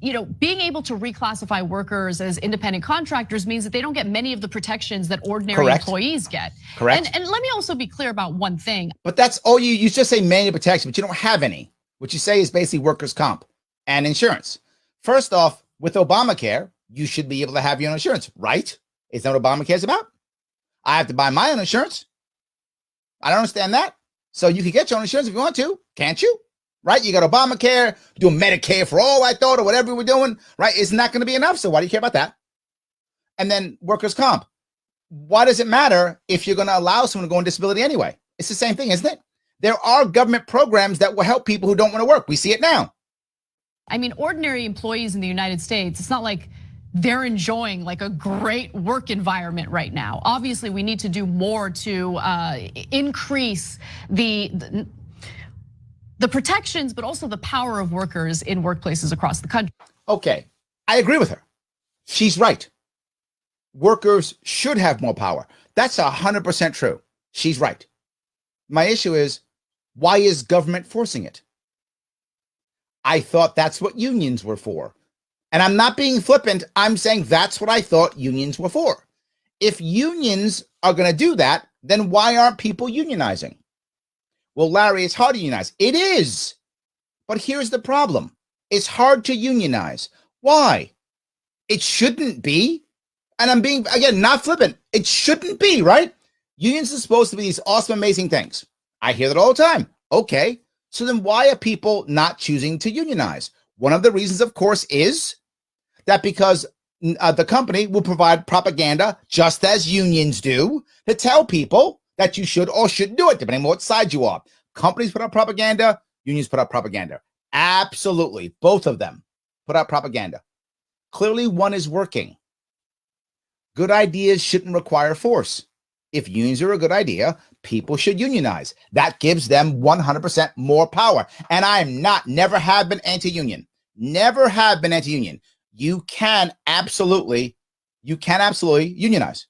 being able to reclassify workers as independent contractors means that they don't get many of the protections that ordinary employees get. Correct. And let me also be clear about one thing. But that's all you just say many protection, but you don't have any. What you say is basically workers' comp and insurance. First off, with Obamacare, you should be able to have your own insurance, right? Is that what Obamacare is about? I have to buy my own insurance. I don't understand that. So you can get your own insurance if you want to, can't you? Right? You got Obamacare, doing Medicare for all, I thought, or whatever we're doing, right? Isn't that going to be enough? So why do you care about that? And then workers' comp. Why does it matter if you're going to allow someone to go on disability anyway? It's the same thing, isn't it? There are government programs that will help people who don't want to work. We see it now. I mean, ordinary employees in the United States, it's not like they're enjoying like a great work environment right now. Obviously, we need to do more to increase the protections, but also the power of workers in workplaces across the country. Okay, I agree with her. She's right. Workers should have more power. That's 100% true. She's right. My issue is, why is government forcing it? I thought that's what unions were for. And I'm not being flippant. I'm saying that's what I thought unions were for. If unions are going to do that, then why aren't people unionizing? Well, Larry, it's hard to unionize. It is. But here's the problem. It's hard to unionize. Why? It shouldn't be. And I'm being, again, not flippant. It shouldn't be, right? Unions are supposed to be these awesome, amazing things. I hear that all the time. Okay. So then why are people not choosing to unionize? One of the reasons, of course, is that because the company will provide propaganda, just as unions do, to tell people that you should or shouldn't do it, depending on what side you are. Companies put out propaganda, unions put out propaganda. Absolutely. Both of them put out propaganda. Clearly, one is working. Good ideas shouldn't require force. If unions are a good idea, people should unionize. That gives them 100% more power. And I am never have been anti-union. Never have been anti-union. You can absolutely unionize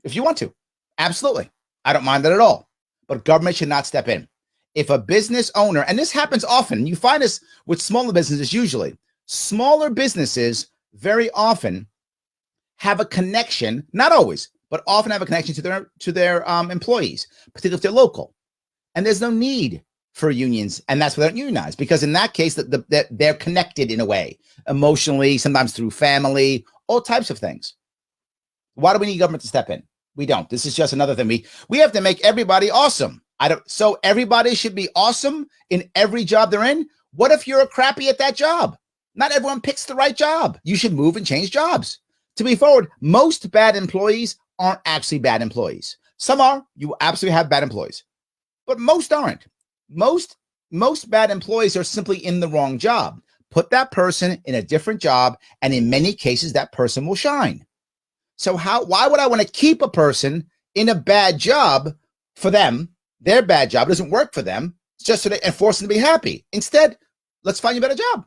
if you want to. Absolutely. I don't mind that at all. But government should not step in. If a business owner, and this happens often, you find this with smaller businesses usually. Smaller businesses very often have a connection, not always, but often have a connection to their employees, particularly if they're local. And there's no need for unions, and that's why they don't unionize, because in that case, that they're connected in a way, emotionally, sometimes through family, all types of things. Why do we need government to step in? We don't. This is just another thing. We have to make everybody awesome. So everybody should be awesome in every job they're in. What if you're crappy at that job? Not everyone picks the right job. You should move and change jobs. To be forward, most bad employees aren't actually bad employees. Some are. You absolutely have bad employees, but most aren't. Most bad employees are simply in the wrong job. Put that person in a different job, and in many cases, that person will shine. So why would I want to keep a person in a bad job for them? Their bad job doesn't work for them, just so they and force them to be happy. Instead, let's find you a better job.